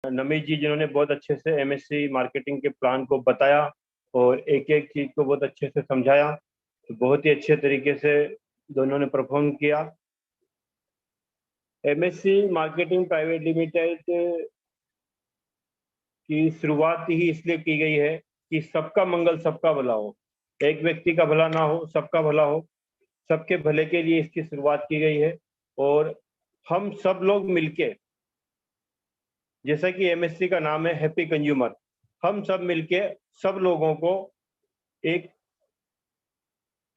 नमित जी जिन्होंने बहुत अच्छे से एमएससी मार्केटिंग के प्लान को बताया और एक एक चीज को बहुत अच्छे से समझाया। तो बहुत ही अच्छे तरीके से दोनों ने परफॉर्म किया। एमएससी मार्केटिंग प्राइवेट लिमिटेड की शुरुआत ही इसलिए की गई है कि सबका मंगल सबका भला हो, एक व्यक्ति का भला ना हो, सबका भला हो। सबके भले के लिए इसकी शुरुआत की गई है और हम सब लोग मिलके, जैसा कि एमएससी का नाम है हैप्पी कंज्यूमर, हम सब मिलके सब लोगों को एक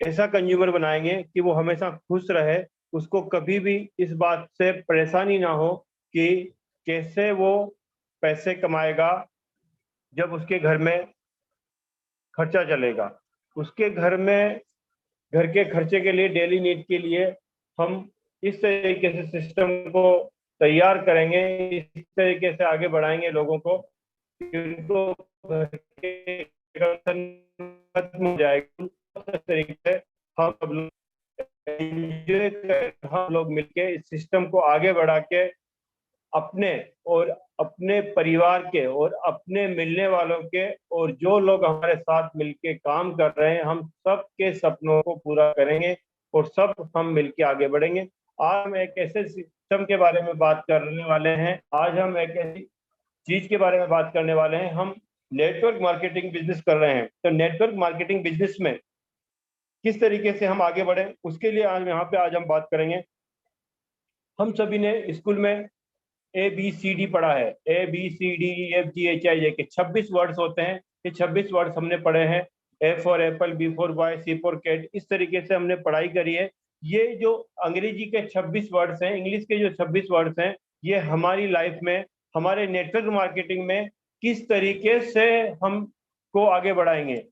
ऐसा कंज्यूमर बनाएंगे कि वो हमेशा खुश रहे, उसको कभी भी इस बात से परेशानी ना हो कि कैसे वो पैसे कमाएगा जब उसके घर में खर्चा चलेगा। उसके घर में घर के खर्चे के लिए, डेली नीड के लिए हम इस तरीके से सिस्टम को तैयार करेंगे, इस तरीके से आगे बढ़ाएंगे लोगों को कि उनको घर के खत्म हो जाएगा। इस तरीके से हम सब लोग हम लोग मिलके इस सिस्टम को आगे बढ़ा के अपने और अपने परिवार के और अपने मिलने वालों के और जो लोग हमारे साथ मिलके काम कर रहे हैं, हम सब के सपनों को पूरा करेंगे और सब हम मिलके आगे बढ़ेंगे। आज हम एक ऐसे सिस्टम के बारे में बात करने वाले हैं, आज हम एक ऐसी चीज के बारे में बात करने वाले हैं। हम नेटवर्क मार्केटिंग बिजनेस कर रहे हैं, तो नेटवर्क मार्केटिंग बिजनेस में किस तरीके से हम आगे बढ़े, उसके लिए आज यहाँ पे आज हम बात करेंगे। हम सभी ने स्कूल में ABCD पढ़ा है, ABCDEFGHIJ के 26 वर्ड्स होते हैं। ये 26 वर्ड्स हमने पढ़े हैं। A for apple, B for boy, C for cat, इस तरीके से हमने पढ़ाई करी है। ये जो अंग्रेजी के 26 वर्ड्स हैं, इंग्लिश के जो 26 वर्ड्स हैं, ये हमारी लाइफ में, हमारे नेटवर्क मार्केटिंग में किस तरीके से हम को आगे बढ़ाएंगे।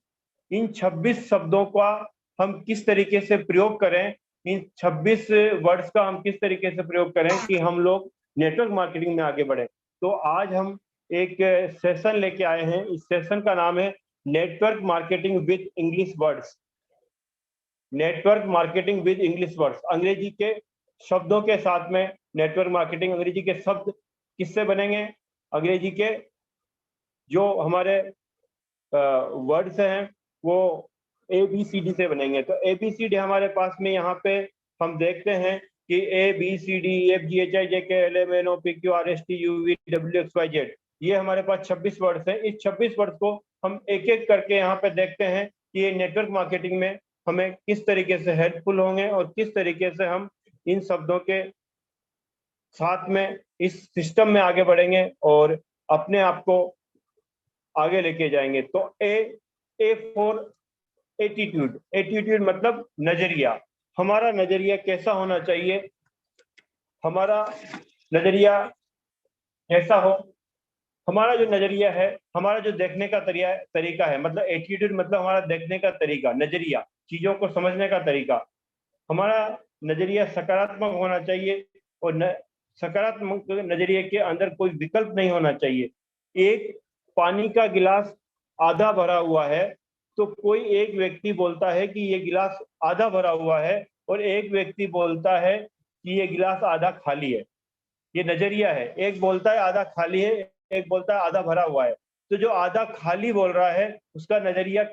इन 26 शब्दों का हम किस तरीके से प्रयोग करें, इन 26 वर्ड्स का हम किस तरीके से प्रयोग करें कि हम लोग नेटवर्क मार्केटिंग में आगे बढ़े। तो आज हम एक सेशन लेके आए हैं। इस सेशन का नाम है network marketing with English words. Network marketing with English words, अंग्रेजी के शब्दों के साथ में नेटवर्क मार्केटिंग। अंग्रेजी के शब्द किससे बनेंगे? अंग्रेजी के जो हमारे वर्ड्स हैं वो ABCD से बनेंगे। तो ABCD हमारे पास में यहाँ पे हम देखते हैं कि ABCDEFGHIJKLMNOPQRSTUVWXYZ, ये हमारे पास 26 वर्ड्स हैं। इस 26 वर्ड्स को हम एक एक करके यहाँ पे देखते हैं कि ये नेटवर्क मार्केटिंग में हमें किस तरीके से हेल्पफुल होंगे और किस तरीके से हम इन शब्दों के साथ में इस सिस्टम में आगे बढ़ेंगे और अपने आप को आगे लेके जाएंगे। तो ए फॉर एटीट्यूड। एटीट्यूड मतलब नजरिया। हमारा नजरिया कैसा होना चाहिए? हमारा नजरिया कैसा हो? हमारा जो नजरिया है, हमारा जो देखने का तरीका है, मतलब एटीट्यूड मतलब हमारा देखने का तरीका, नजरिया, चीजों को समझने का तरीका। हमारा नजरिया सकारात्मक होना चाहिए और सकारात्मक नजरिए के अंदर कोई विकल्प नहीं होना चाहिए। एक पानी का गिलास आधा भरा हुआ है तो कोई एक व्यक्ति बोलता है कि ये गिलास आधा भरा हुआ है और एक व्यक्ति बोलता है कि ये गिलास आधा खाली है। ये नजरिया है। एक बोलता है आधा खाली है, एक बोलता है आधा भरा हुआ है। तो जो आधा खाली बोल रहा है उसका नजरिया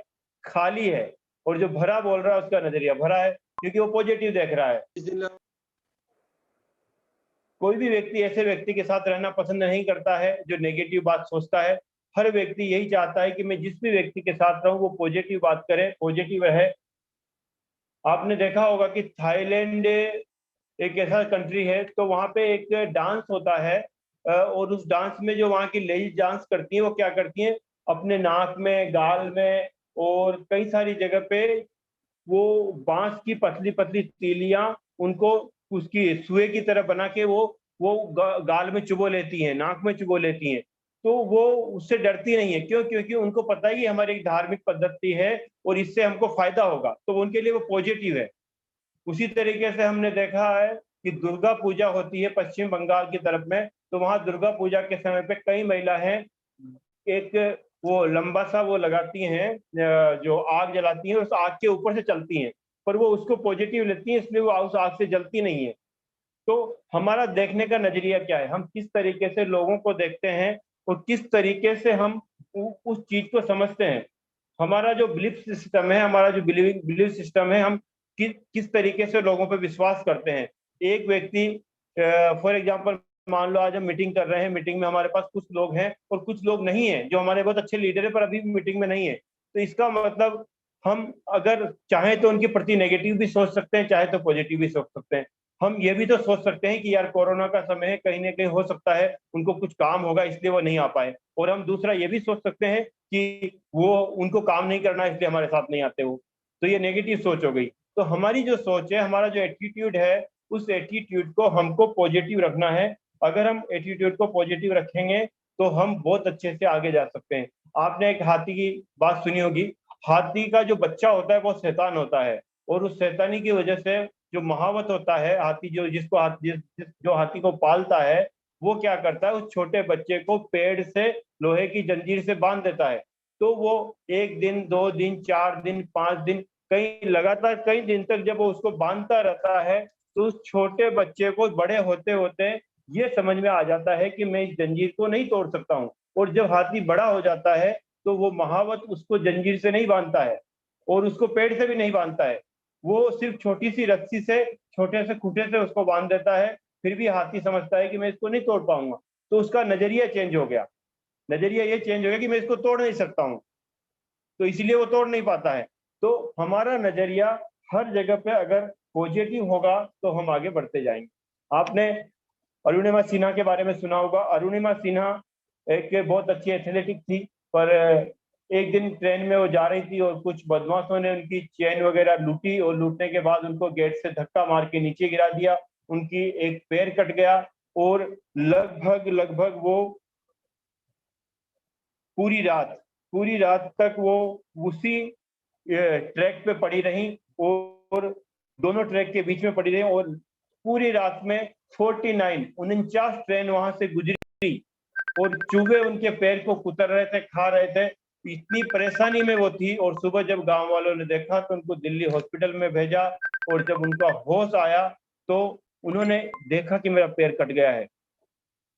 खाली है और जो भरा बोल रहा है उसका नजरिया भरा है, क्योंकि वो पॉजिटिव देख रहा है। कोई भी व्यक्ति ऐसे व्यक्ति के साथ रहना पसंद नहीं करता है जो नेगेटिव बात सोचता है। हर व्यक्ति यही चाहता है कि मैं जिस भी व्यक्ति के साथ रहूं वो पॉजिटिव बात करे, पॉजिटिव रहे। आपने देखा होगा कि थाईलैंड एक ऐसा कंट्री है, तो वहां पे एक डांस होता है और उस डांस में जो वहाँ की लेडीज डांस करती हैं वो क्या करती हैं, अपने नाक में, गाल में और कई सारी जगह पे वो बांस की पतली पतली तीलियां उनको उसकी सुए की तरह बना के वो गाल में चुबो लेती हैं, नाक में चुबो लेती हैं। तो वो उससे डरती नहीं है। क्यों? क्योंकि उनको पता है कि हमारी एक धार्मिक पद्धति है और इससे हमको फायदा होगा, तो उनके लिए वो पॉजिटिव है। उसी तरीके से हमने देखा है कि दुर्गा पूजा होती है पश्चिम बंगाल की तरफ में, तो वहां दुर्गा पूजा के समय पे कई महिलाएं एक वो लंबा सा वो लगाती हैं, जो आग जलाती हैं, उस आग के ऊपर से चलती हैं, पर वो उसको पॉजिटिव लेती हैं, इसलिए वो उस आग से जलती नहीं है। तो हमारा देखने का नजरिया क्या है, हम किस तरीके से लोगों को देखते हैं और किस तरीके से हम उस चीज को समझते हैं। हमारा जो बिलीफ सिस्टम है, हमारा जो बिलीफ सिस्टम है, हम किस तरीके से लोगों पर विश्वास करते हैं। एक व्यक्ति, फॉर एग्जाम्पल, मान लो आज हम मीटिंग कर रहे हैं, मीटिंग में हमारे पास कुछ लोग हैं और कुछ लोग नहीं है जो हमारे बहुत अच्छे लीडर है पर अभी मीटिंग में नहीं है। तो इसका मतलब हम अगर चाहें तो उनके प्रति नेगेटिव भी सोच सकते हैं, चाहे तो पॉजिटिव भी सोच सकते हैं। हम ये भी तो सोच सकते हैं कि यार कोरोना का समय है, कहीं ना कहीं हो सकता है उनको कुछ काम होगा इसलिए वो नहीं आ पाए। और हम दूसरा ये भी सोच सकते हैं कि वो उनको काम नहीं करना इसलिए हमारे साथ नहीं आते वो। तो ये नेगेटिव सोच हो गई। तो हमारी जो सोच है, हमारा जो एटीट्यूड है, उस एटीट्यूड को हमको पॉजिटिव रखना है। अगर हम एटीट्यूड को पॉजिटिव रखेंगे तो हम बहुत अच्छे से आगे जा सकते हैं। आपने एक हाथी की बात सुनी होगी। हाथी का जो बच्चा होता है वो शैतान होता है, और उस शैतानी की वजह से जो महावत होता है, हाथी जो जिसको जो हाथी को पालता है, वो क्या करता है, उस छोटे बच्चे को पेड़ से लोहे की जंजीर से बांध देता है। तो वो 1 दिन, 2 दिन, 4 दिन, 5 दिन, कई लगातार कई दिन तक जब वो उसको बांधता रहता है, तो उस छोटे बच्चे को बड़े होते होते ये समझ में आ जाता है कि मैं इस जंजीर को नहीं तोड़ सकता हूँ। और जब हाथी बड़ा हो जाता है तो वो महावत उसको जंजीर से नहीं बांधता है और उसको पेड़ से भी नहीं बांधता है। वो सिर्फ छोटी सी रस्सी से, छोटे से खूंटे से उसको बांध देता है। फिर भी हाथी समझता है कि मैं इसको नहीं तोड़ पाऊंगा। तो उसका नजरिया चेंज हो गया। नजरिया ये चेंज हो गया कि मैं इसको तोड़ नहीं सकता हूँ, तो इसलिए वो तोड़ नहीं पाता है। तो हमारा नजरिया हर जगह पे अगर पॉजिटिव होगा तो हम आगे बढ़ते जाएंगे। आपने अरुणिमा सिन्हा के बारे में सुना होगा। अरुणिमा सिन्हा एक बहुत अच्छी एथलेटिक थी, पर एक दिन ट्रेन में वो जा रही थी और कुछ बदमाशों ने उनकी चेन वगैरह लूटी, और लूटने के बाद उनको गेट से धक्का मार के नीचे गिरा दिया। उनकी एक पैर कट गया और लगभग लगभग वो पूरी रात तक वो उसी ट्रैक पे पड़ी रही, और दोनों ट्रैक के बीच में पड़ी रही, और पूरी रात में 49 ट्रेन वहां से गुजरी और चूहे उनके पैर को कुतर रहे थे, खा रहे थे। इतनी परेशानी में वो थी। और सुबह जब गांव वालों ने देखा तो उनको दिल्ली हॉस्पिटल में भेजा, और जब उनका होश आया तो उन्होंने देखा कि मेरा पैर कट गया है।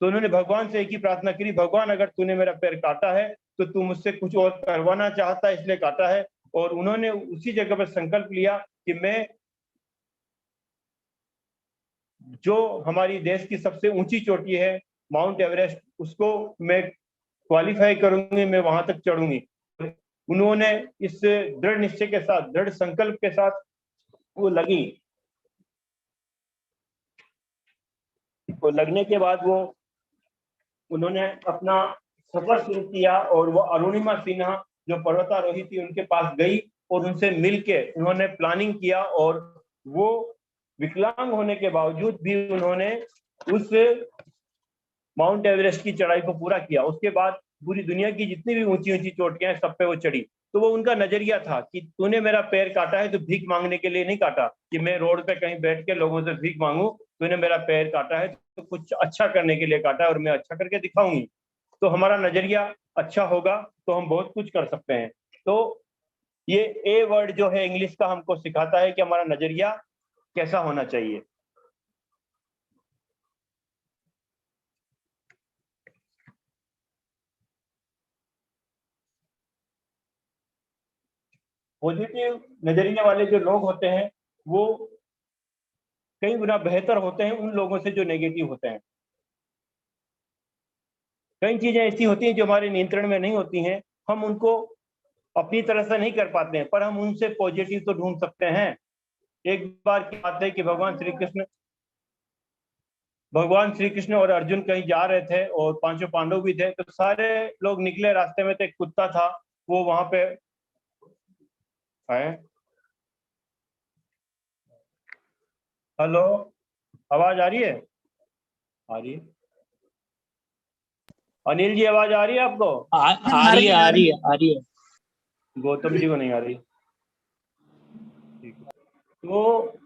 तो उन्होंने भगवान से एक ही प्रार्थना करी, भगवान अगर तूने मेरा पैर काटा है तो तू मुझसे कुछ और करवाना चाहता है इसलिए काटा है। और उन्होंने उसी जगह पर संकल्प लिया कि मैं जो हमारी देश की सबसे ऊंची चोटी है माउंट एवरेस्ट, उसको मैं क्वालिफाई करूंगी, मैं वहां तक चढ़ूंगी। उन्होंने इस दृढ़ निश्चय के साथ, दृढ़ संकल्प के साथ वो लगी। तो लगने के बाद वो उन्होंने अपना सफर शुरू किया, और वो अरुणिमा सिन्हा जो पर्वतारोही थी उनके पास गई और उनसे मिलके उन्होंने प्लानिंग किया। और वो विकलांग होने के बावजूद भी उन्होंने उस माउंट एवरेस्ट की चढ़ाई को पूरा किया। उसके बाद पूरी दुनिया की जितनी भी ऊंची ऊंची चोटियां हैं सब पे वो चढ़ी। तो वो उनका नजरिया था कि तूने मेरा पैर काटा है तो भीख मांगने के लिए नहीं काटा कि मैं रोड पे कहीं बैठ के लोगों से भीख मांगू। तूने मेरा पैर काटा है तो कुछ अच्छा करने के लिए काटा है, और मैं अच्छा करके दिखाऊंगी। तो हमारा नजरिया अच्छा होगा तो हम बहुत कुछ कर सकते हैं। तो ये ए वर्ड जो है इंग्लिश का हमको सिखाता है कि हमारा नजरिया कैसा होना चाहिए। पॉजिटिव नजरिए वाले जो लोग होते हैं वो कई गुना बेहतर होते हैं उन लोगों से जो नेगेटिव होते हैं। कई चीजें ऐसी होती हैं जो हमारे नियंत्रण में नहीं होती हैं, हम उनको अपनी तरह से नहीं कर पाते हैं, पर हम उनसे पॉजिटिव तो ढूंढ सकते हैं। एक बार की बात है कि भगवान श्री कृष्ण और अर्जुन कहीं जा रहे थे और पांचों पांडव भी थे। तो सारे लोग निकले, रास्ते में तो एक कुत्ता था, वो वहां पे है। हेलो, आवाज आ रही है? आ रही है? अनिल जी, आवाज आ रही है आपको? आ रही है, आ रही है, आ रही है। गौतम जी को नहीं आ रही? ठीक है। तो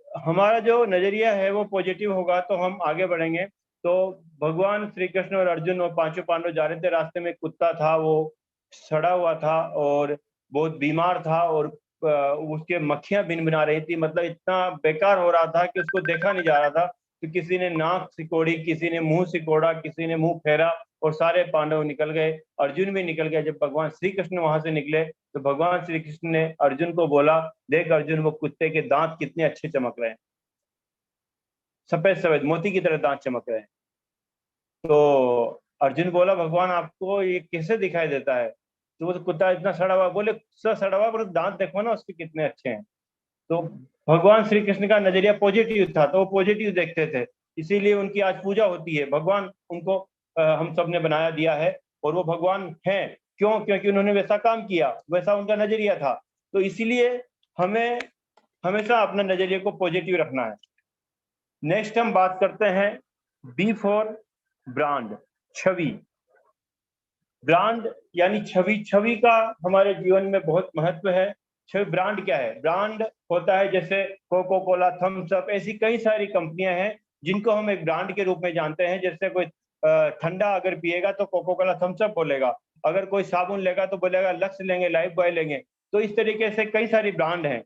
हमारा जो नजरिया है वो पॉजिटिव होगा तो हम आगे बढ़ेंगे। तो भगवान श्री कृष्ण और अर्जुन और पांचों पांडव जा रहे थे, रास्ते में कुत्ता था, वो सड़ा हुआ था और बहुत बीमार था, और उसके मक्खियां भिनभिना रही थी। मतलब इतना बेकार हो रहा था कि उसको देखा नहीं जा रहा था। तो किसी ने नाक सिकोड़ी, किसी ने मुंह सिकोड़ा, किसी ने मुंह फेरा, और सारे पांडव निकल गए, अर्जुन भी निकल गया। जब भगवान श्री कृष्ण वहां से निकले तो भगवान श्री कृष्ण ने अर्जुन को बोला, देख अर्जुन, वो कुत्ते के दांत कितने अच्छे चमक रहे हैं, सफेद सफेद मोती की तरह दांत चमक रहे हैं। तो अर्जुन बोला, भगवान आपको ये कैसे दिखाई देता है? तो वो कुत्ता इतना सड़ा हुआ, बोले सड़ा हुआ पर दांत देखो ना उसके कितने अच्छे हैं। तो भगवान श्री कृष्ण का नजरिया पॉजिटिव था, तो वो पॉजिटिव देखते थे, इसीलिए उनकी आज पूजा होती है। भगवान उनको हम सब ने बनाया दिया है और वो भगवान हैं। क्यों? क्योंकि उन्होंने वैसा काम किया, वैसा उनका नजरिया था। तो इसीलिए हमें हमेशा अपना नजरिए को पॉजिटिव रखना है। नेक्स्ट हम बात करते हैं बी फॉर ब्रांड, छवि। ब्रांड यानी छवि। छवि का हमारे जीवन में बहुत महत्व है। छवि, ब्रांड क्या है? ब्रांड होता है जैसे कोको कोला, थम्स अप, ऐसी कई सारी कंपनियां हैं जिनको हम एक ब्रांड के रूप में जानते हैं। जैसे कोई ठंडा अगर पिएगा तो कोको कोला थम्स अप बोलेगा, अगर कोई साबुन लेगा तो बोलेगा लक्स लेंगे, लाइफ बॉय लेंगे। तो इस तरीके से कई सारी ब्रांड हैं।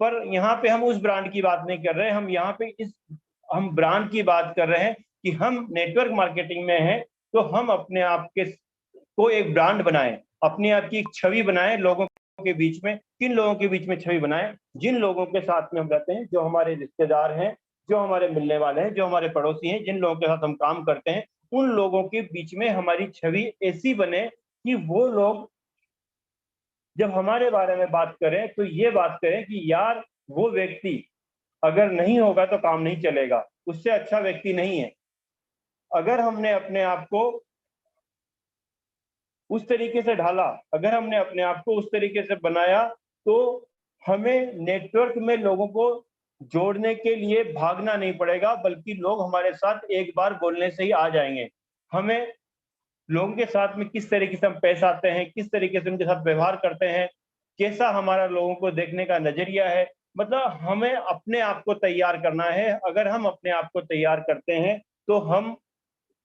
पर यहाँ पे हम उस ब्रांड की बात नहीं कर रहे हैं, हम यहाँ पे हम ब्रांड की बात कर रहे हैं कि हम नेटवर्क मार्केटिंग में हैं, तो हम अपने आप के को एक ब्रांड बनाएं, अपने आप की एक छवि बनाएं लोगों के बीच में। किन लोगों के बीच में छवि बनाएं? जिन लोगों के साथ में हम रहते हैं, जो हमारे रिश्तेदार हैं, जो हमारे मिलने वाले हैं, जो हमारे पड़ोसी हैं, जिन लोगों के साथ हम काम करते हैं, उन लोगों के बीच में हमारी छवि ऐसी बने कि वो लोग जब हमारे बारे में बात करें तो ये बात करें कि यार वो व्यक्ति अगर नहीं होगा तो काम नहीं चलेगा, उससे अच्छा व्यक्ति नहीं है। अगर हमने अपने आप को उस तरीके से ढाला, अगर हमने अपने आप को उस तरीके से बनाया, तो हमें नेटवर्क में लोगों को जोड़ने के लिए भागना नहीं पड़ेगा, बल्कि लोग हमारे साथ एक बार बोलने से ही आ जाएंगे। हमें लोगों के साथ में किस तरीके से हम पेश आते हैं, किस तरीके से उनके साथ व्यवहार करते हैं, कैसा हमारा लोगों को देखने का नजरिया है, मतलब हमें अपने आप को तैयार करना है। अगर हम अपने आप को तैयार करते हैं तो हम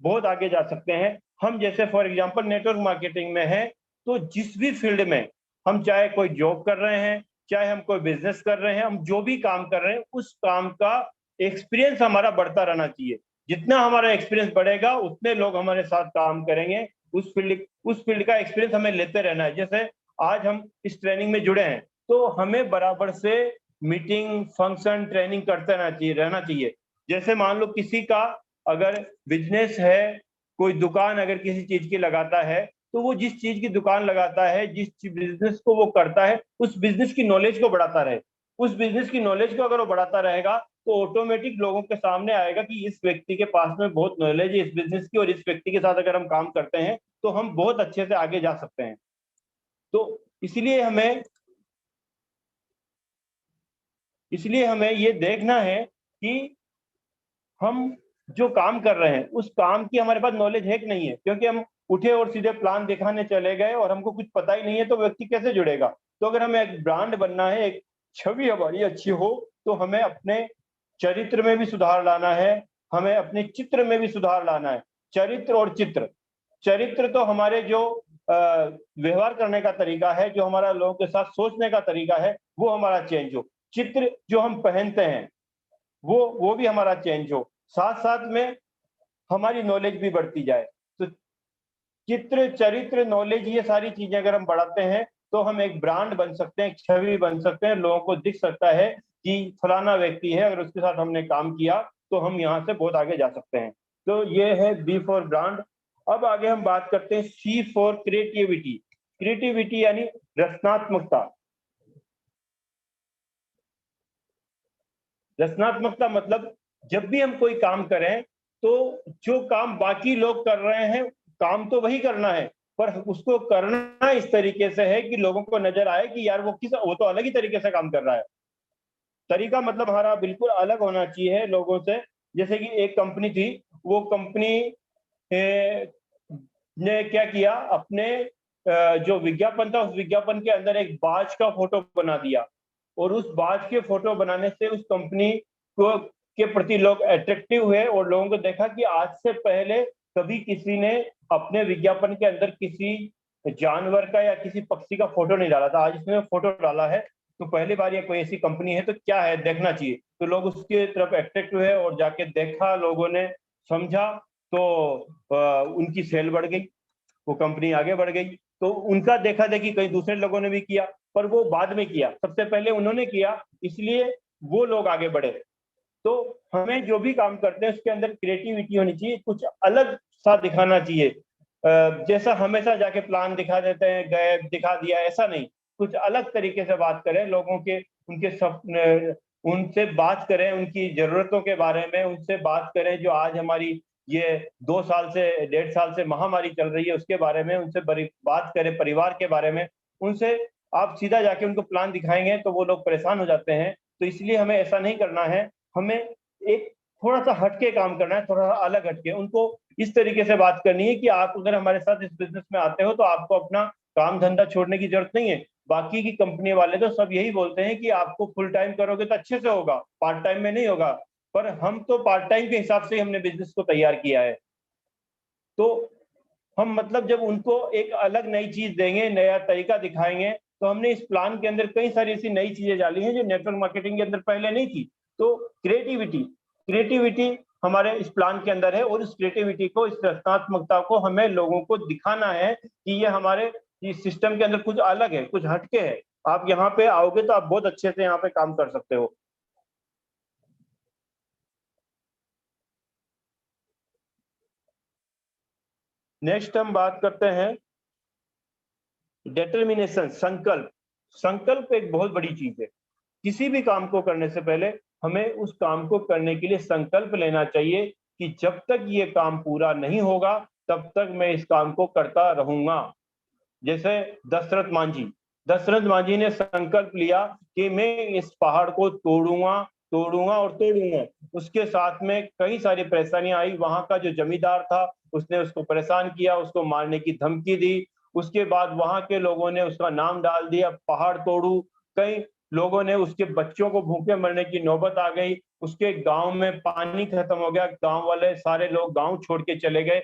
बहुत आगे जा सकते हैं। हम जैसे फॉर एग्जांपल नेटवर्क मार्केटिंग में हैं, तो जिस भी फील्ड में हम, चाहे कोई जॉब कर रहे हैं, चाहे हम कोई बिजनेस कर रहे हैं, हम जो भी काम कर रहे हैं, उस काम का एक्सपीरियंस हमारा बढ़ता रहना चाहिए। जितना हमारा एक्सपीरियंस बढ़ेगा उतने लोग हमारे साथ काम करेंगे। उस फील्ड का एक्सपीरियंस हमें लेते रहना है। जैसे आज हम इस ट्रेनिंग में जुड़े हैं, तो हमें बराबर से मीटिंग, फंक्शन, ट्रेनिंग करते रहना चाहिए। जैसे मान लो किसी का अगर बिजनेस है, कोई दुकान अगर किसी चीज की लगाता है, तो वो जिस चीज की दुकान लगाता है, जिस बिजनेस को वो करता है, उस बिजनेस की नॉलेज को बढ़ाता रहे। उस बिजनेस की नॉलेज को अगर वो बढ़ाता रहेगा तो ऑटोमेटिक लोगों के सामने आएगा कि इस व्यक्ति के पास में बहुत नॉलेज है इस बिजनेस की, और इस व्यक्ति के साथ अगर हम काम करते हैं तो हम बहुत अच्छे से आगे जा सकते हैं। तो इसलिए हमें ये देखना है कि हम जो काम कर रहे हैं उस काम की हमारे पास नॉलेज है कि नहीं है। क्योंकि हम उठे और सीधे प्लान दिखाने चले गए और हमको कुछ पता ही नहीं है, तो व्यक्ति कैसे जुड़ेगा? तो अगर हमें एक ब्रांड बनना है, एक छवि हमारी अच्छी हो, तो हमें अपने चरित्र में भी सुधार लाना है, हमें अपने चित्र में भी सुधार लाना है। चरित्र और चित्र, चरित्र तो हमारे जो व्यवहार करने का तरीका है, जो हमारा लोगों के साथ सोचने का तरीका है, वो हमारा चेंज हो। चित्र जो हम पहनते हैं वो भी हमारा चेंज हो। साथ साथ में हमारी नॉलेज भी बढ़ती जाए। तो चित्र, चरित्र, नॉलेज, ये सारी चीजें अगर हम बढ़ाते हैं तो हम एक ब्रांड बन सकते हैं, एक छवि बन सकते हैं। लोगों को दिख सकता है कि फलाना व्यक्ति है, अगर उसके साथ हमने काम किया तो हम यहाँ से बहुत आगे जा सकते हैं। तो ये है बी फॉर ब्रांड। अब आगे हम बात करते हैं सी फॉर क्रिएटिविटी। क्रिएटिविटी यानी रचनात्मकता। रचनात्मकता मतलब जब भी हम कोई काम करें तो जो काम बाकी लोग कर रहे हैं, काम तो वही करना है, पर उसको करना इस तरीके से है कि लोगों को नजर आए कि यार वो तो अलग ही तरीके से काम कर रहा है। तरीका मतलब हमारा बिल्कुल अलग होना चाहिए लोगों से। जैसे कि एक कंपनी थी, वो कंपनी ने क्या किया, अपने जो विज्ञापन था उस विज्ञापन के अंदर एक बाज का फोटो बना दिया, और उस बाज के फोटो बनाने से उस कंपनी को के प्रति लोग अट्रैक्टिव हुए, और लोगों को देखा कि आज से पहले कभी किसी ने अपने विज्ञापन के अंदर किसी जानवर का या किसी पक्षी का फोटो नहीं डाला था, आज इसने फोटो डाला है। तो पहली बार ये कोई ऐसी कंपनी है, तो क्या है, देखना चाहिए। तो लोग उसके तरफ अट्रैक्ट हुए और जाके देखा, लोगों ने समझा, तो उनकी सेल बढ़ गई, वो कंपनी आगे बढ़ गई। तो उनका देखा देखी कई दूसरे लोगों ने भी किया, पर वो बाद में किया, सबसे पहले उन्होंने किया, इसलिए वो लोग आगे बढ़े। तो हमें जो भी काम करते हैं उसके अंदर क्रिएटिविटी होनी चाहिए, कुछ अलग सा दिखाना चाहिए। जैसा हमेशा जाके प्लान दिखा देते हैं, गए दिखा दिया, ऐसा नहीं, कुछ अलग तरीके से बात करें, लोगों के उनके सपने, उनसे बात करें, उनकी जरूरतों के बारे में उनसे बात करें। जो आज हमारी ये 2 साल से 1.5 साल से महामारी चल रही है उसके बारे में उनसे बात करें, परिवार के बारे में उनसे आप सीधा जाके उनको प्लान दिखाएंगे तो वो लोग परेशान हो जाते हैं। तो इसलिए हमें ऐसा नहीं करना है, हमें एक थोड़ा सा हटके काम करना है, थोड़ा अलग हटके उनको इस तरीके से बात करनी है कि आप अगर हमारे साथ इस बिजनेस में आते हो तो आपको अपना काम धंधा छोड़ने की जरूरत नहीं है। बाकी की कंपनी वाले तो सब यही बोलते हैं कि आपको फुल टाइम करोगे तो अच्छे से होगा, पार्ट टाइम में नहीं होगा, पर हम तो पार्ट टाइम के हिसाब से हमने बिजनेस को तैयार किया है। तो हम मतलब जब उनको एक अलग नई चीज देंगे, नया तरीका दिखाएंगे, तो हमने इस प्लान के अंदर कई सारी ऐसी नई चीजें डाली हैं जो नेटवर्क मार्केटिंग के अंदर पहले नहीं थी। तो क्रिएटिविटी हमारे इस प्लान के अंदर है, और इस क्रिएटिविटी को, इस रचनात्मकता को हमें लोगों को दिखाना है कि ये हमारे इस सिस्टम के अंदर कुछ अलग है, कुछ हटके है। आप यहाँ पे आओगे तो आप बहुत अच्छे से यहाँ पे काम कर सकते हो। नेक्स्ट हम बात करते हैं डिटर्मिनेशन, संकल्प। संकल्प एक बहुत बड़ी चीज है। किसी भी काम को करने से पहले हमें उस काम को करने के लिए संकल्प लेना चाहिए कि जब तक ये काम पूरा नहीं होगा तब तक मैं इस काम को करता रहूंगा। जैसे दशरथ मांझी ने संकल्प लिया कि मैं इस पहाड़ को तोड़ूंगा, तोड़ूंगा और तोड़ूंगा। उसके साथ में कई सारी परेशानियां आई, वहां का जो जमींदार था उसने उसको परेशान किया, उसको मारने की धमकी दी। उसके बाद वहां के लोगों ने उसका नाम डाल दिया पहाड़ तोड़ू। कई लोगों ने, उसके बच्चों को भूखे मरने की नौबत आ गई, उसके गांव में पानी खत्म हो गया, गांव वाले सारे लोग गांव छोड़ के चले गए।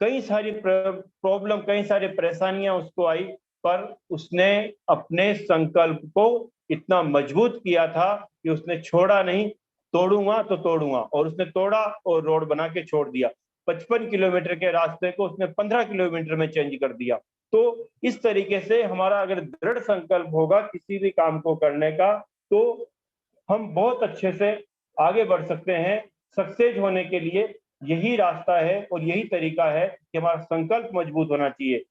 कई सारी प्रॉब्लम, कई सारी परेशानियां उसको आई, पर उसने अपने संकल्प को इतना मजबूत किया था कि उसने छोड़ा नहीं, तोड़ूंगा तो तोड़ूंगा, और उसने तोड़ा और रोड बना के छोड़ दिया। 55 किलोमीटर के रास्ते को उसने 15 किलोमीटर में चेंज कर दिया। तो इस तरीके से हमारा अगर दृढ़ संकल्प होगा किसी भी काम को करने का, तो हम बहुत अच्छे से आगे बढ़ सकते हैं। सक्सेस होने के लिए यही रास्ता है और यही तरीका है कि हमारा संकल्प मजबूत होना चाहिए।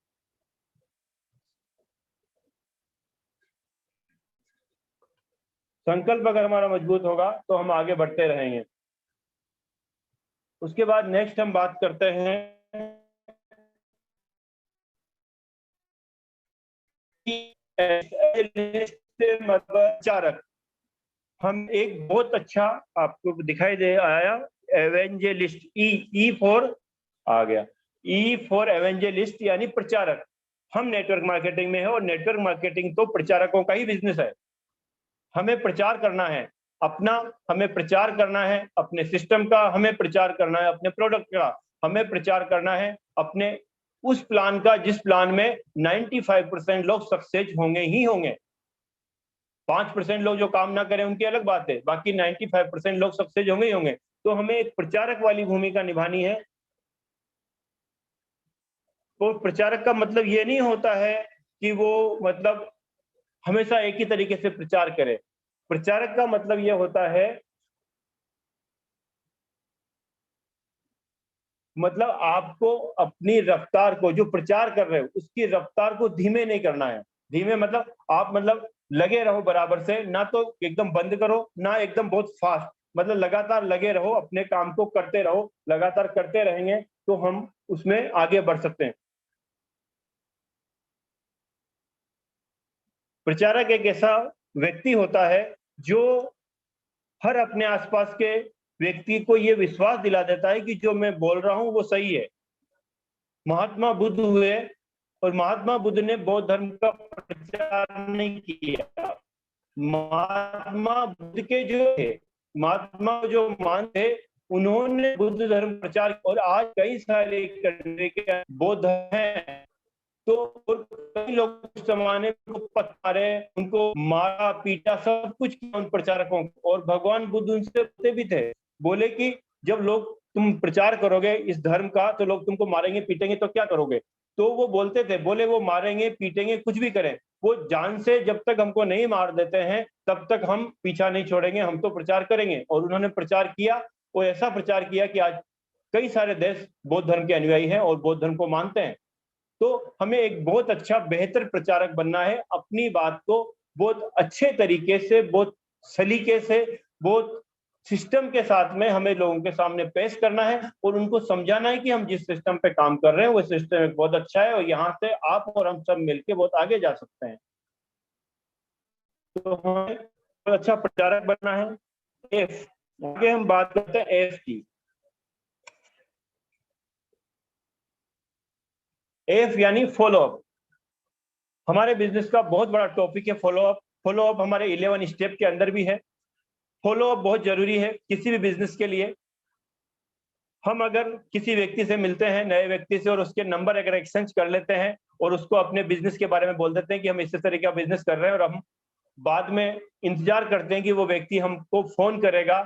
संकल्प अगर हमारा मजबूत होगा तो हम आगे बढ़ते रहेंगे। उसके बाद नेक्स्ट हम बात करते हैं प्रचारक। हम एक बहुत अच्छा आपको दिखाई दे आया, एवेंजेलिस्ट, ई फॉर आ गया, ई फॉर एवेंजेलिस्ट यानी प्रचारक। हम नेटवर्क मार्केटिंग में है और नेटवर्क मार्केटिंग तो प्रचारकों का ही बिजनेस है। हमें प्रचार करना है अपना, हमें प्रचार करना है अपने सिस्टम का, हमें प्रचार करना है अपने प्रोडक्ट का, हमें प्रचार करना है अपने उस प्लान का जिस प्लान में 95% लोग सक्सेस होंगे ही होंगे। 5% लोग जो काम ना करें उनकी अलग बात है, बाकी 95% लोग सक्सेस होंगे ही होंगे। तो हमें एक प्रचारक वाली भूमिका निभानी है। तो प्रचारक का मतलब ये नहीं होता है कि वो मतलब हमेशा एक ही तरीके से प्रचार करे। प्रचारक का मतलब ये होता है, मतलब आपको अपनी रफ्तार को, जो प्रचार कर रहे हो उसकी रफ्तार को धीमे नहीं करना है। धीमे मतलब आप मतलब लगे रहो बराबर से, ना तो एकदम बंद करो ना एकदम बहुत फास्ट, मतलब लगातार लगे रहो, अपने काम को करते रहो। लगातार करते रहेंगे तो हम उसमें आगे बढ़ सकते हैं। प्रचारक एक ऐसा व्यक्ति होता है जो हर अपने आसपास के व्यक्ति को यह विश्वास दिला देता है कि जो मैं बोल रहा हूं वो सही है। महात्मा बुद्ध हुए और महात्मा बुद्ध ने बौद्ध धर्म का प्रचार नहीं किया। महात्मा बुद्ध के जो थे, महात्मा जो मान थे, उन्होंने बुद्ध धर्म प्रचार, और आज कई सारे कंट्री के बौद्ध हैं। तो कई लोग उस जमाने को पत्थरे, उनको मारा पीटा, सब कुछ किया उन प्रचारकों को, और भगवान बुद्ध उनसे भी थे। बोले कि जब लोग तुम प्रचार करोगे इस धर्म का तो लोग तुमको मारेंगे पीटेंगे, तो क्या करोगे? तो वो बोलते थे, बोले वो मारेंगे पीटेंगे कुछ भी करें, वो जान से जब तक हमको नहीं मार देते हैं तब तक हम पीछा नहीं छोड़ेंगे, हम तो प्रचार करेंगे। और उन्होंने प्रचार किया, वो ऐसा प्रचार किया कि आज कई सारे देश बौद्ध धर्म के अनुयायी हैं और बौद्ध धर्म को मानते हैं। तो हमें एक बहुत अच्छा बेहतर प्रचारक बनना है, अपनी बात को बहुत अच्छे तरीके से, बहुत सलीके से, बहुत सिस्टम के साथ में हमें लोगों के सामने पेश करना है और उनको समझाना है कि हम जिस सिस्टम पे काम कर रहे हैं वो सिस्टम एक बहुत अच्छा है और यहाँ से आप और हम सब मिलके बहुत आगे जा सकते हैं। तो हमें बहुत अच्छा प्रचारक बनना है। एफ, आगे हम बात करते हैं एफ की। एफ यानी फॉलो अप। हमारे बिजनेस का बहुत बड़ा टॉपिक है फॉलो अप। फॉलो अप हमारे 11 स्टेप के अंदर भी है। फॉलो अप बहुत जरूरी है किसी भी बिजनेस के लिए। हम अगर किसी व्यक्ति से मिलते हैं, नए व्यक्ति से, और उसके नंबर अगर एक्सचेंज कर लेते हैं और उसको अपने बिजनेस के बारे में बोल देते हैं कि हम इस तरह का बिजनेस कर रहे हैं, और हम बाद में इंतजार करते हैं कि वो व्यक्ति हमको फोन करेगा,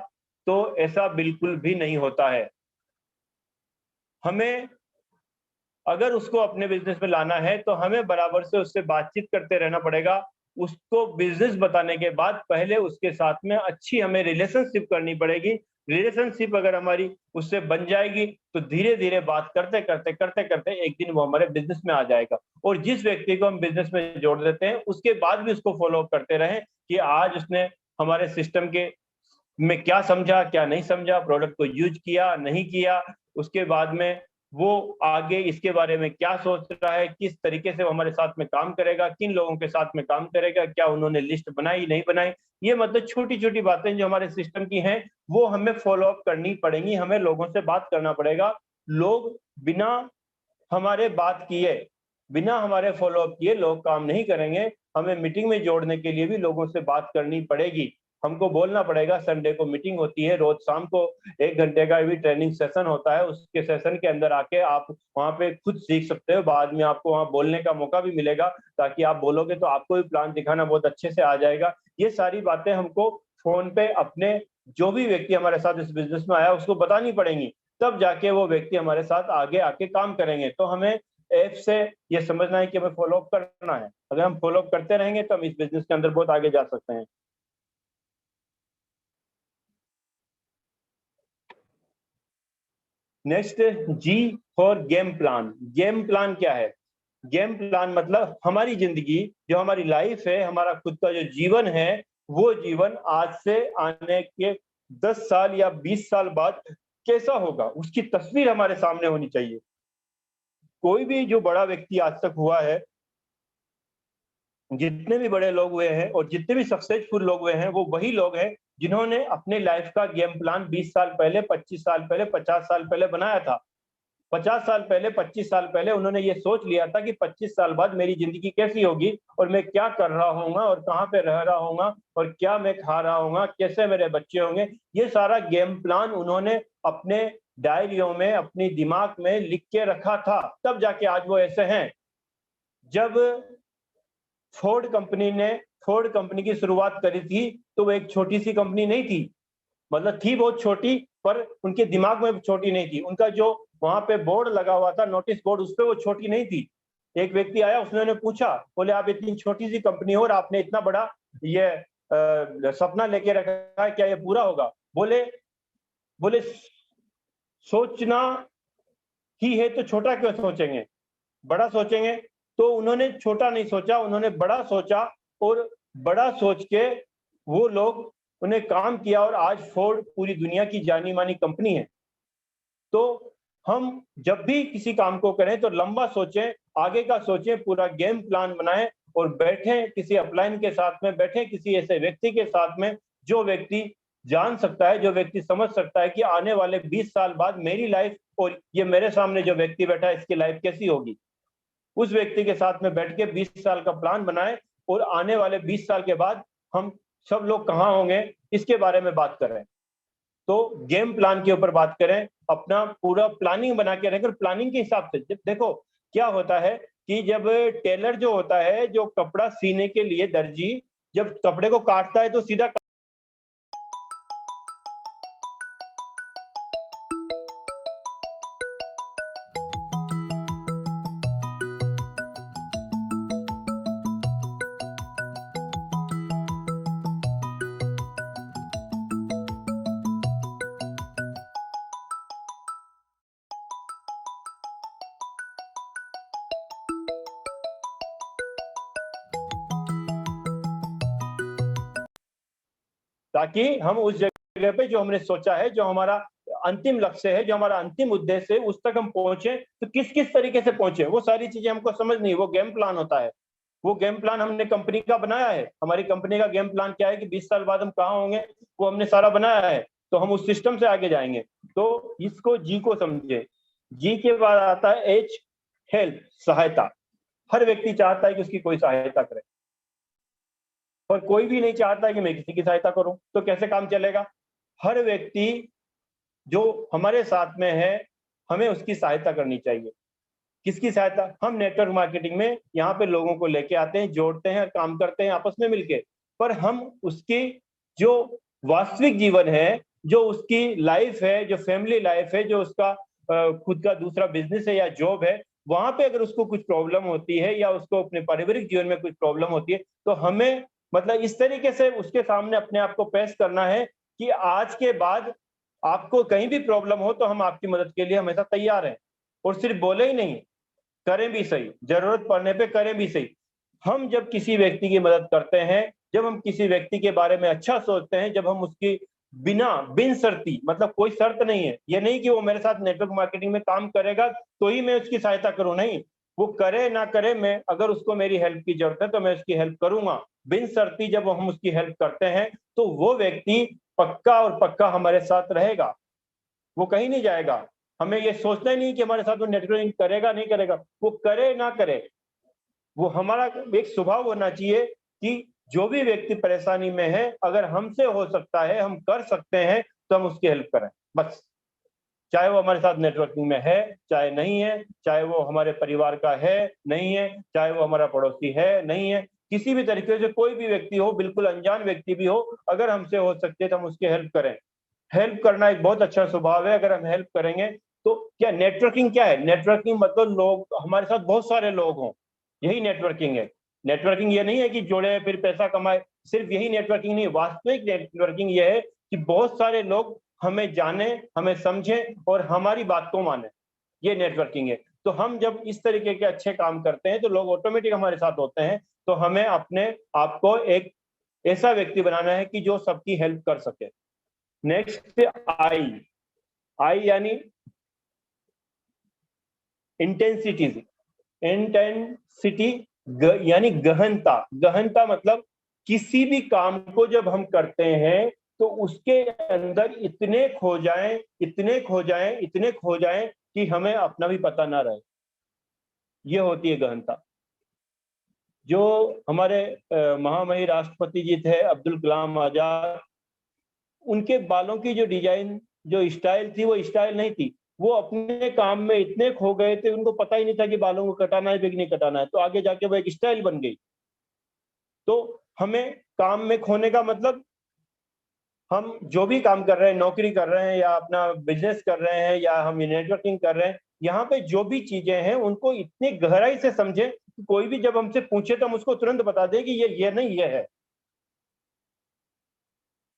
तो ऐसा बिल्कुल भी नहीं होता है। हमें अगर उसको अपने बिजनेस में लाना है तो हमें बराबर से उससे बातचीत करते रहना पड़ेगा। उसको बिजनेस बताने के बाद पहले उसके साथ में अच्छी हमें रिलेशनशिप करनी पड़ेगी। रिलेशनशिप अगर हमारी उससे बन जाएगी तो धीरे धीरे बात करते करते करते करते एक दिन वो हमारे बिजनेस में आ जाएगा। और जिस व्यक्ति को हम बिजनेस में जोड़ देते हैं उसके बाद भी उसको फॉलो अप करते रहें कि आज उसने हमारे सिस्टम के में क्या समझा, क्या नहीं समझा, प्रोडक्ट को यूज किया नहीं किया, उसके बाद में वो आगे इसके बारे में क्या सोच रहा है, किस तरीके से वो हमारे साथ में काम करेगा, किन लोगों के साथ में काम करेगा, क्या उन्होंने लिस्ट बनाई नहीं बनाई। ये मतलब छोटी छोटी बातें जो हमारे सिस्टम की हैं वो हमें फॉलो अप करनी पड़ेंगी, हमें लोगों से बात करना पड़ेगा। लोग बिना हमारे बात किए, बिना हमारे फॉलो अप किए लोग काम नहीं करेंगे। हमें मीटिंग में जोड़ने के लिए भी लोगों से बात करनी पड़ेगी। हमको बोलना पड़ेगा संडे को मीटिंग होती है, रोज शाम को 1 घंटे का भी ट्रेनिंग सेशन होता है, उसके सेशन के अंदर आके आप वहाँ पे खुद सीख सकते हो। बाद में आपको वहाँ बोलने का मौका भी मिलेगा, ताकि आप बोलोगे तो आपको भी प्लान दिखाना बहुत अच्छे से आ जाएगा। ये सारी बातें हमको फोन पे अपने जो भी व्यक्ति हमारे साथ इस बिजनेस में आया उसको बतानी पड़ेंगी, तब जाके वो व्यक्ति हमारे साथ आगे आके काम करेंगे। तो हमें ऐप से ये समझना है कि हमें फॉलो अप करना है। अगर हम फॉलो अप करते रहेंगे तो हम इस बिजनेस के अंदर बहुत आगे जा सकते हैं। Next, G for game plan. Game plan क्या है? गेम प्लान मतलब हमारी जिंदगी, जो हमारी लाइफ है, हमारा खुद का जो जीवन है, वो जीवन आज से आने के 10 साल या 20 साल बाद कैसा होगा, उसकी तस्वीर हमारे सामने होनी चाहिए। कोई भी जो बड़ा व्यक्ति आज तक हुआ है, जितने भी बड़े लोग हुए हैं और जितने भी सक्सेसफुल लोग हुए हैं, वो वही लोग हैं जिन्होंने अपने लाइफ का गेम प्लान 20 साल पहले, 25 साल पहले, 50 साल पहले बनाया था। 50 साल पहले, 25 साल पहले उन्होंने ये सोच लिया था कि 25 साल बाद मेरी जिंदगी कैसी होगी और मैं क्या कर रहा हूँगा और कहाँ पे रह रहा हूँगा और क्या मैं खा रहा हूँगा, कैसे मेरे बच्चे होंगे। ये सारा गेम प्लान उन्होंने अपने डायरियों में, अपनी दिमाग में लिख के रखा था, तब जाके आज वो ऐसे हैं। जब फोर्ड कंपनी की शुरुआत करी थी तो वो एक छोटी सी कंपनी नहीं थी, मतलब थी बहुत छोटी, पर उनके दिमाग में छोटी नहीं थी। उनका जो वहां पे बोर्ड लगा हुआ था, नोटिस बोर्ड, उस पर वो छोटी नहीं थी। एक व्यक्ति आया, उसने पूछा, बोले आप इतनी छोटी सी कंपनी हो और आपने इतना बड़ा ये सपना लेके रखा है, क्या ये पूरा होगा? बोले बोले सोचना ही है तो छोटा क्यों सोचेंगे, बड़ा सोचेंगे। तो उन्होंने छोटा नहीं सोचा, उन्होंने बड़ा सोचा, और बड़ा सोच के वो लोग उन्हें काम किया और आज फोर्ड पूरी दुनिया की जानी मानी कंपनी है। तो हम जब भी किसी काम को करें तो लंबा सोचें, आगे का सोचें, पूरा गेम प्लान बनाएं और बैठें किसी अपलाइन के साथ में, बैठें किसी ऐसे व्यक्ति के साथ में जो व्यक्ति जान सकता है, जो व्यक्ति समझ सकता है कि आने वाले 20 साल बाद मेरी लाइफ और ये मेरे सामने जो व्यक्ति बैठा है इसकी लाइफ कैसी होगी। उस व्यक्ति के साथ में बैठ के 20 साल का प्लान बनाएं और आने वाले 20 साल के बाद हम सब लोग कहाँ होंगे इसके बारे में बात करें। तो गेम प्लान के ऊपर बात करें, अपना पूरा प्लानिंग बना के रखें। प्लानिंग के हिसाब से जब देखो क्या होता है कि जब टेलर जो होता है, जो कपड़ा सीने के लिए दर्जी जब कपड़े को काटता है तो सीधा ताकि हम उस जगह पे जो हमने सोचा है, जो हमारा अंतिम लक्ष्य है, जो हमारा अंतिम उद्देश्य है, उस तक हम पहुंचे। तो किस किस तरीके से पहुंचे वो सारी चीजें हमको समझनी, वो गेम प्लान होता है। वो गेम प्लान हमने कंपनी का बनाया है। हमारी कंपनी का गेम प्लान क्या है कि 20 साल बाद हम कहाँ होंगे, वो हमने सारा बनाया है। तो हम उस सिस्टम से आगे जाएंगे। तो इसको जी को समझे। जी के बाद आता है एच, हेल्प, सहायता। हर व्यक्ति चाहता है कि उसकी कोई सहायता करे, और कोई भी नहीं चाहता है कि मैं किसी की सहायता करूं। तो कैसे काम चलेगा? हर व्यक्ति जो हमारे साथ में है, हमें उसकी सहायता करनी चाहिए। किसकी सहायता? हम नेटवर्क मार्केटिंग में यहाँ पे लोगों को लेके आते हैं, जोड़ते हैं, काम करते हैं आपस में मिलके। पर हम उसकी जो वास्तविक जीवन है, जो उसकी लाइफ है, जो फैमिली लाइफ है, जो उसका खुद का दूसरा बिजनेस है या जॉब है, वहां पे अगर उसको कुछ प्रॉब्लम होती है या उसको अपने पारिवारिक जीवन में कुछ प्रॉब्लम होती है, तो हमें मतलब इस तरीके से उसके सामने अपने आप को पेश करना है कि आज के बाद आपको कहीं भी प्रॉब्लम हो तो हम आपकी मदद के लिए हमेशा तैयार हैं। और सिर्फ बोले ही नहीं, करें भी सही, जरूरत पड़ने पे करें भी सही। हम जब किसी व्यक्ति की मदद करते हैं, जब हम किसी व्यक्ति के बारे में अच्छा सोचते हैं, जब हम उसकी बिन शर्ती, मतलब कोई शर्त नहीं है, ये नहीं कि वो मेरे साथ नेटवर्क मार्केटिंग में काम करेगा तो ही मैं उसकी सहायता करूं, नहीं। वो करे ना करे, मैं अगर उसको मेरी हेल्प की जरूरत है तो मैं उसकी हेल्प करूंगा। बिन शर्ती जब हम उसकी हेल्प करते हैं तो वो व्यक्ति पक्का और पक्का हमारे साथ रहेगा, वो कहीं नहीं जाएगा। हमें ये सोचना ही नहीं कि हमारे साथ वो नेटवर्किंग करेगा नहीं करेगा, वो करे ना करे, वो हमारा एक स्वभाव होना चाहिए कि जो भी व्यक्ति परेशानी में है, अगर हमसे हो सकता है, हम कर सकते हैं, तो हम उसकी हेल्प करें, बस। चाहे वो हमारे साथ नेटवर्किंग में है, चाहे नहीं है, चाहे वो हमारे परिवार का है, नहीं है, चाहे वो हमारा पड़ोसी है, नहीं है, किसी भी तरीके से कोई भी व्यक्ति हो, बिल्कुल अनजान व्यक्ति भी हो, अगर हमसे हो सकते तो हम उसकी हेल्प करें। हेल्प करना एक बहुत अच्छा स्वभाव है। अगर हम हेल्प करेंगे तो क्या नेटवर्किंग क्या है? नेटवर्किंग मतलब लोग, हमारे साथ बहुत सारे लोग हों, यही नेटवर्किंग है। नेटवर्किंग ये नहीं है कि जोड़े फिर पैसा कमाए, सिर्फ यही नेटवर्किंग नहीं है। वास्तविक नेटवर्किंग ये है कि बहुत सारे लोग हमें जाने, हमें समझे और हमारी बात को माने, ये नेटवर्किंग है। तो हम जब इस तरीके के अच्छे काम करते हैं तो लोग ऑटोमेटिक हमारे साथ होते हैं। तो हमें अपने आप को एक ऐसा व्यक्ति बनाना है कि जो सबकी हेल्प कर सके। नेक्स्ट आई, आई यानी इंटेंसिटीज, इंटेंसिटी यानी गहनता। गहनता मतलब किसी भी काम को जब हम करते हैं तो उसके अंदर इतने खो जाएं, इतने खो जाएं, इतने खो जाएं कि हमें अपना भी पता ना रहे, ये होती है गहनता। जो हमारे महामहिम राष्ट्रपति जी थे अब्दुल कलाम आजाद, उनके बालों की जो डिजाइन, जो स्टाइल थी, वो स्टाइल नहीं थी। वो अपने काम में इतने खो गए थे, उनको पता ही नहीं था कि बालों को कटाना है कि नहीं कटाना है, तो आगे जाके वो एक स्टाइल बन गई। तो हमें काम में खोने का मतलब, हम जो भी काम कर रहे हैं, नौकरी कर रहे हैं या अपना बिजनेस कर रहे हैं या हम नेटवर्किंग कर रहे हैं, यहाँ पे जो भी चीजें हैं उनको इतनी गहराई से समझें कि कोई भी जब हमसे पूछे तो हम उसको तुरंत बता दें कि ये नहीं, ये है।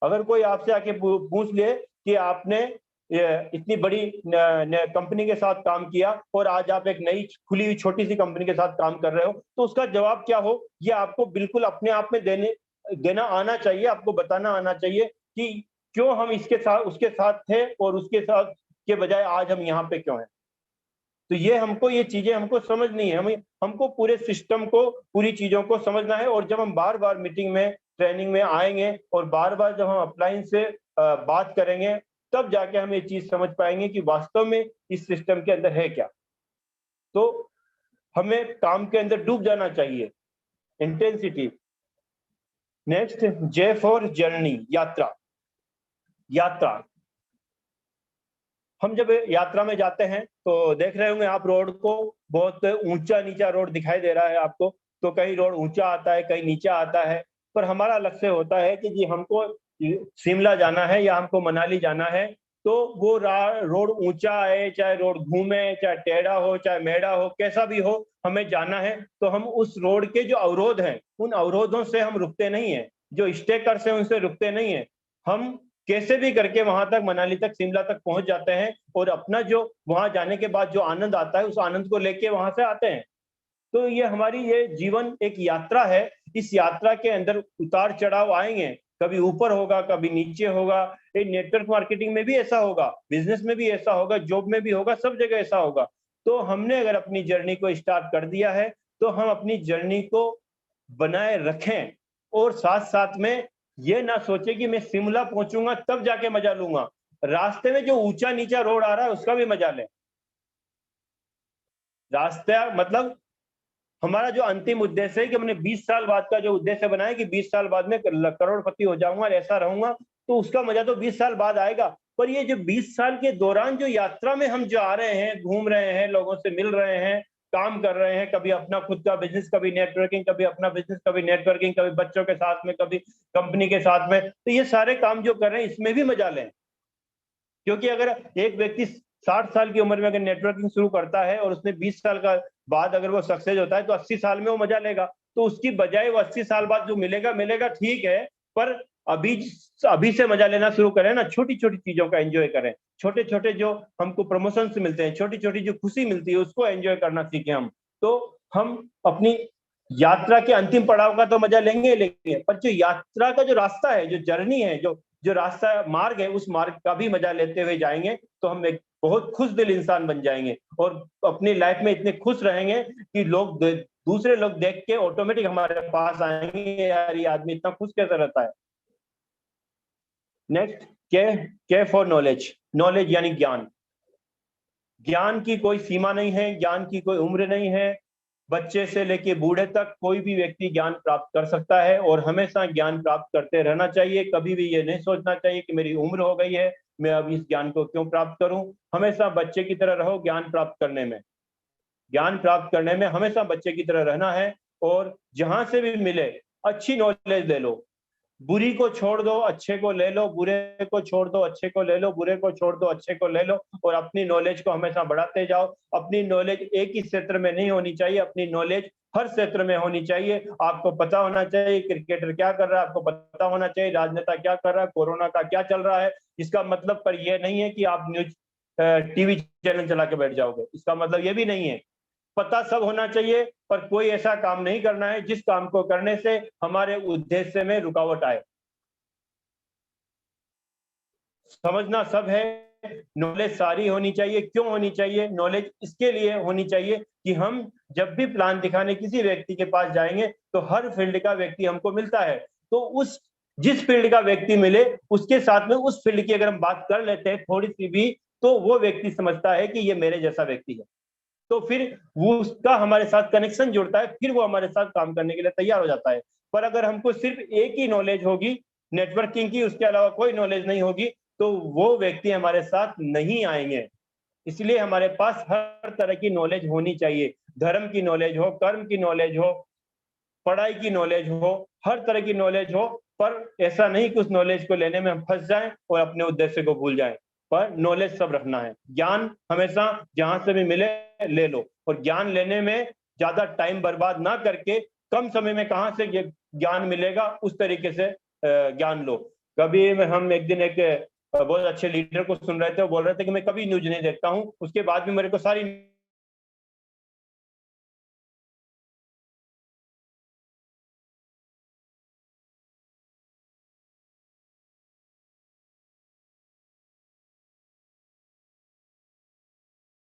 अगर कोई आपसे आके पूछ ले कि आपने इतनी बड़ी कंपनी के साथ काम किया और आज आप एक नई खुली हुई छोटी सी कंपनी के साथ काम कर रहे हो, तो उसका जवाब क्या हो, ये आपको बिल्कुल अपने आप में देना आना चाहिए, आपको बताना आना चाहिए कि क्यों हम इसके साथ उसके साथ थे और उसके साथ के बजाय आज हम यहाँ पे क्यों हैं। तो ये हमको, ये चीजें हमको समझनी है, हमको पूरे सिस्टम को, पूरी चीजों को समझना है। और जब हम बार बार मीटिंग में, ट्रेनिंग में आएंगे और बार बार जब हम अपलाइन से बात करेंगे, तब जाके हम ये चीज समझ पाएंगे कि वास्तव में इस सिस्टम के अंदर है क्या। तो हमें काम के अंदर डूब जाना चाहिए, intensity. Next, J for journey, यात्रा। यात्रा, हम जब यात्रा में जाते हैं तो देख रहे होंगे आप रोड को, बहुत ऊंचा नीचा रोड दिखाई दे रहा है आपको। तो कहीं रोड ऊंचा आता है, कहीं नीचा आता है। पर हमारा लक्ष्य होता है कि जी हमको शिमला जाना है या हमको मनाली जाना है, तो वो रोड ऊंचा है, चाहे रोड घूमे, चाहे टेढ़ा हो, चाहे मेढ़ा हो, कैसा भी हो, हमें जाना है। तो हम उस रोड के जो अवरोध हैं, उन अवरोधों से हम रुकते नहीं है, जो स्टेकर्स हैं उनसे रुकते नहीं है। हम कैसे भी करके वहां तक, मनाली तक, शिमला तक पहुंच जाते हैं और अपना जो वहां जाने के बाद जो आनंद आता है, उस आनंद को लेके वहां से आते हैं। तो ये हमारी, ये जीवन एक यात्रा है। इस यात्रा के अंदर उतार चढ़ाव आएंगे, कभी ऊपर होगा, कभी नीचे होगा। ये नेटवर्क मार्केटिंग में भी ऐसा होगा, बिजनेस में भी ऐसा होगा, जॉब में भी होगा, सब जगह ऐसा होगा। तो हमने अगर अपनी जर्नी को स्टार्ट कर दिया है तो हम अपनी जर्नी को बनाए रखें, और साथ साथ में ये ना सोचे कि मैं शिमला पहुंचूंगा तब जाके मजा लूंगा। रास्ते में जो ऊंचा नीचा रोड आ रहा है उसका भी मजा लें। रास्ता मतलब हमारा जो अंतिम उद्देश्य है कि हमने 20 साल बाद का जो उद्देश्य बनाया कि 20 साल बाद में करोड़पति हो जाऊंगा, ऐसा रहूंगा, तो उसका मजा तो 20 साल बाद आएगा। पर ये जो 20 साल के दौरान जो यात्रा में हम जा रहे हैं, घूम रहे हैं, लोगों से मिल रहे हैं, काम कर रहे हैं, कभी अपना खुद का बिजनेस, कभी नेटवर्किंग, कभी अपना बिजनेस, कभी नेटवर्किंग, कभी बच्चों के साथ में, कभी कंपनी के साथ में, तो ये सारे काम जो कर रहे हैं इसमें भी मजा लें। क्योंकि अगर एक व्यक्ति 60 साल की उम्र में अगर नेटवर्किंग शुरू करता है और उसने 20 साल का बाद अगर वो सक्सेस होता है तो 80 साल में वो मजा लेगा। तो उसकी बजाय वो 80 साल बाद जो मिलेगा मिलेगा, ठीक है, पर अभी अभी से मजा लेना शुरू करें ना, छोटी छोटी चीजों का एंजॉय करें, छोटे छोटे जो हमको प्रमोशन से मिलते हैं, छोटी छोटी जो खुशी मिलती है उसको एंजॉय करना सीखें हम। तो हम अपनी यात्रा के अंतिम पड़ाव का तो मजा लेंगे लेंगे, पर जो यात्रा का जो रास्ता है, जो जर्नी है, जो जो रास्ता मार्ग है, उस मार्ग का भी मजा लेते हुए जाएंगे तो हम एक बहुत खुश दिल इंसान बन जाएंगे और अपनी लाइफ में इतने खुश रहेंगे कि दूसरे लोग देख के ऑटोमेटिक हमारे पास आएंगे, यार ये आदमी इतना खुश कैसे रहता है। नेक्स्ट, के फॉर नॉलेज। नॉलेज यानी ज्ञान। ज्ञान की कोई सीमा नहीं है, ज्ञान की कोई उम्र नहीं है। बच्चे से लेके बूढ़े तक कोई भी व्यक्ति ज्ञान प्राप्त कर सकता है और हमेशा ज्ञान प्राप्त करते रहना चाहिए। कभी भी ये नहीं सोचना चाहिए कि मेरी उम्र हो गई है, मैं अब इस ज्ञान को क्यों प्राप्त करूं। हमेशा बच्चे की तरह रहो ज्ञान प्राप्त करने में। ज्ञान प्राप्त करने में हमेशा बच्चे की तरह रहना है और जहां से भी मिले अच्छी नॉलेज ले लो। बुरी को छोड़ दो, अच्छे को ले लो, बुरे को छोड़ दो, अच्छे को ले लो, बुरे को छोड़ दो, अच्छे को ले लो, और अपनी नॉलेज को हमेशा बढ़ाते जाओ। अपनी नॉलेज एक ही क्षेत्र में नहीं होनी चाहिए, अपनी नॉलेज हर क्षेत्र में होनी चाहिए। आपको पता होना चाहिए क्रिकेटर क्या कर रहा है, आपको पता होना चाहिए राजनेता क्या कर रहा है, कोरोना का क्या चल रहा है। इसका मतलब पर यह नहीं है कि आप न्यूज टीवी चैनल चला के बैठ जाओगे, इसका मतलब ये भी नहीं है। पता सब होना चाहिए, पर कोई ऐसा काम नहीं करना है जिस काम को करने से हमारे उद्देश्य में रुकावट आए। समझना सब है, नॉलेज सारी होनी चाहिए। क्यों होनी चाहिए नॉलेज? इसके लिए होनी चाहिए कि हम जब भी प्लान दिखाने किसी व्यक्ति के पास जाएंगे तो हर फील्ड का व्यक्ति हमको मिलता है, तो उस जिस फील्ड का व्यक्ति मिले उसके साथ में उस फील्ड की अगर हम बात कर लेते हैं थोड़ी सी भी, तो वो व्यक्ति समझता है कि ये मेरे जैसा व्यक्ति है, तो फिर वो उसका हमारे साथ कनेक्शन जुड़ता है, फिर वो हमारे साथ काम करने के लिए तैयार हो जाता है। पर अगर हमको सिर्फ एक ही नॉलेज होगी नेटवर्किंग की, उसके अलावा कोई नॉलेज नहीं होगी, तो वो व्यक्ति हमारे साथ नहीं आएंगे। इसलिए हमारे पास हर तरह की नॉलेज होनी चाहिए। धर्म की नॉलेज हो, कर्म की नॉलेज हो, पढ़ाई की नॉलेज हो, हर तरह की नॉलेज हो, पर ऐसा नहीं कि उस नॉलेज को लेने में हम फंस जाएं और अपने उद्देश्य को भूल जाएं। पर नॉलेज सब रखना है। ज्ञान हमेशा जहां से भी मिले ले लो, और ज्ञान लेने में ज्यादा टाइम बर्बाद ना करके कम समय में कहां से ये ज्ञान मिलेगा उस तरीके से ज्ञान लो। कभी हम एक दिन एक बहुत अच्छे लीडर को सुन रहे थे, वो बोल रहे थे कि मैं कभी न्यूज नहीं देखता हूँ, उसके बाद भी मेरे को सारी